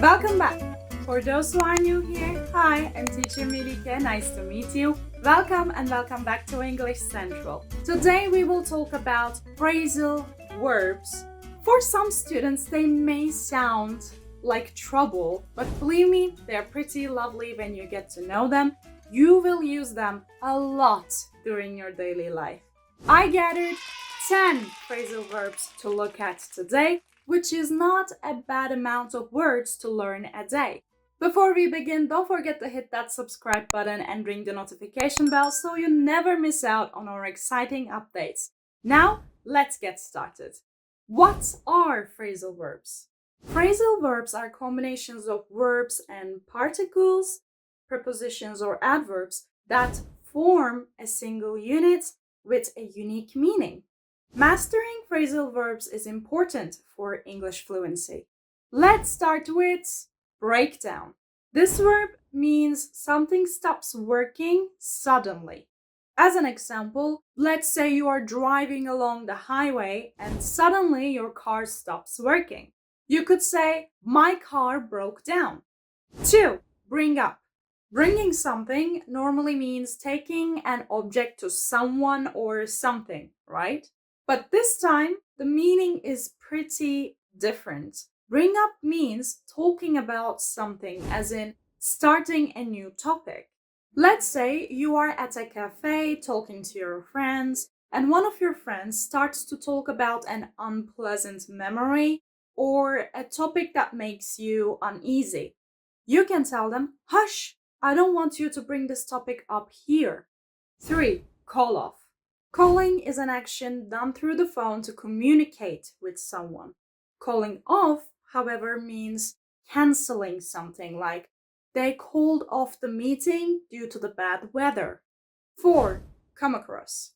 Welcome back. For those who are new here, hi, I'm teacher Melike. Nice to meet you. Welcome and welcome back to English Central. Today we will talk about phrasal verbs. For some students, they may sound like trouble, but believe me, they're pretty lovely when you get to know them. You will use them a lot during your daily life. I gathered 10 phrasal verbs to look at today, which is not a bad amount of words to learn a day. Before we begin, don't forget to hit that subscribe button and ring the notification bell so you never miss out on our exciting updates. Now, let's get started. What are phrasal verbs? Phrasal verbs are combinations of verbs and particles, prepositions or adverbs that form a single unit with a unique meaning. Mastering phrasal verbs is important for English fluency. Let's start with breakdown. This verb means something stops working suddenly. As an example, let's say you are driving along the highway and suddenly your car stops working. You could say, my car broke down. 2. Bring up. Bringing something normally means taking an object to someone or something, right? But this time, the meaning is pretty different. Bring up means talking about something, as in starting a new topic. Let's say you are at a cafe talking to your friends, and one of your friends starts to talk about an unpleasant memory or a topic that makes you uneasy. You can tell them, hush, I don't want you to bring this topic up here. 3. Call off. Calling is an action done through the phone to communicate with someone. Calling off, however, means canceling something, like they called off the meeting due to the bad weather. 4. Come across.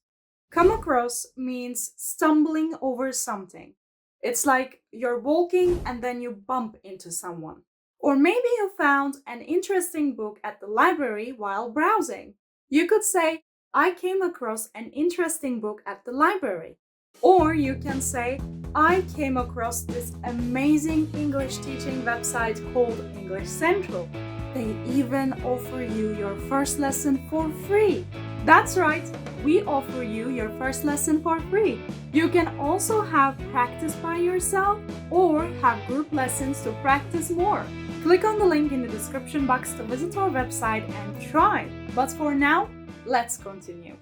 Come across means stumbling over something. It's like you're walking and then you bump into someone. Or maybe you found an interesting book at the library while browsing. You could say, I came across an interesting book at the library. Or you can say, I came across this amazing English teaching website called English Central. They even offer you your first lesson for free. That's right, we offer you your first lesson for free. You can also have practice by yourself or have group lessons to practice more. Click on the link in the description box to visit our website and try. But for now, let's continue.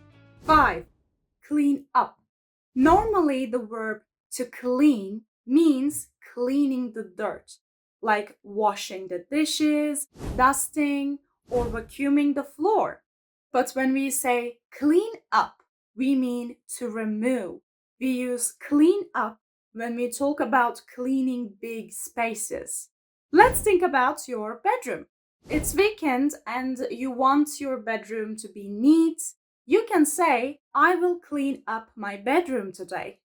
5. Clean up. Normally, the verb to clean means cleaning the dirt, like washing the dishes, dusting, or vacuuming the floor. But when we say clean up, we mean to remove. We use clean up when we talk about cleaning big spaces. Let's think about your bedroom. It's weekend and you want your bedroom to be neat. You can say, I will clean up my bedroom today.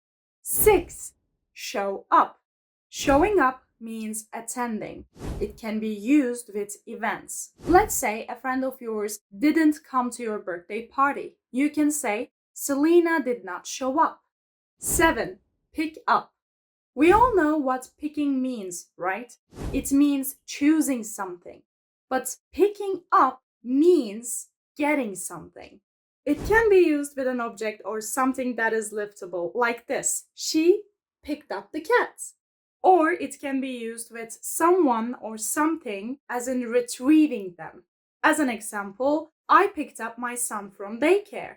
6. Show up. Showing up means attending. It can be used with events. Let's say a friend of yours didn't come to your birthday party. You can say, Selena did not show up. 7. Pick up. We all know what picking means, right? It means choosing something. But picking up means getting something. It can be used with an object or something that is liftable, like this. She picked up the cat. Or it can be used with someone or something, as in retrieving them. As an example, I picked up my son from daycare.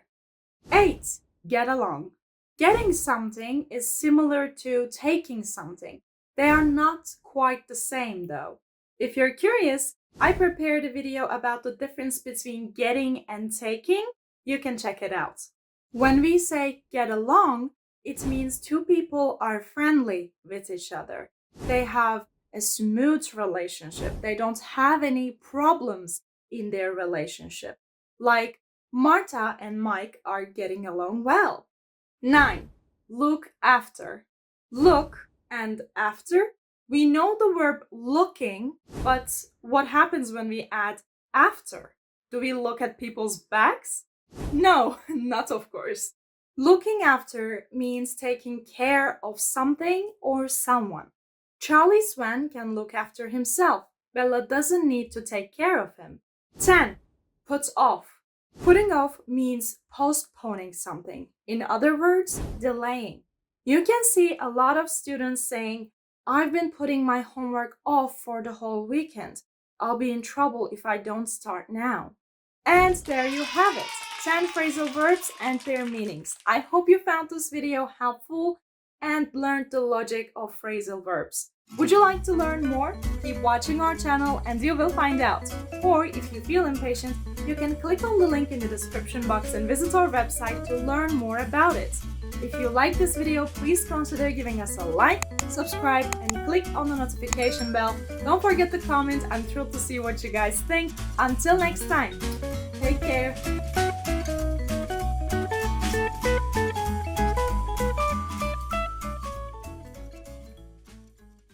8. Get along. Getting something is similar to taking something. They are not quite the same though. If you're curious, I prepared a video about the difference between getting and taking. You can check it out. When we say get along, it means two people are friendly with each other. They have a smooth relationship. They don't have any problems in their relationship. Like Marta and Mike are getting along well. 9. Look after. Look and after. We know the verb looking, but what happens when we add after? Do we look at people's backs? No, not of course. Looking after means taking care of something or someone. Charlie Swan can look after himself. Bella doesn't need to take care of him. 10. Put off. Putting off means postponing something. In other words, delaying. You can see a lot of students saying, I've been putting my homework off for the whole weekend. I'll be in trouble if I don't start now. And there you have it, 10 phrasal verbs and their meanings. I hope you found this video helpful and learned the logic of phrasal verbs. Would you like to learn more? Keep watching our channel and you will find out. Or if you feel impatient, you can click on the link in the description box and visit our website to learn more about it. If you like this video, please consider giving us a like, subscribe, and click on the notification bell. Don't forget to comment. I'm thrilled to see what you guys think. Until next time, take care.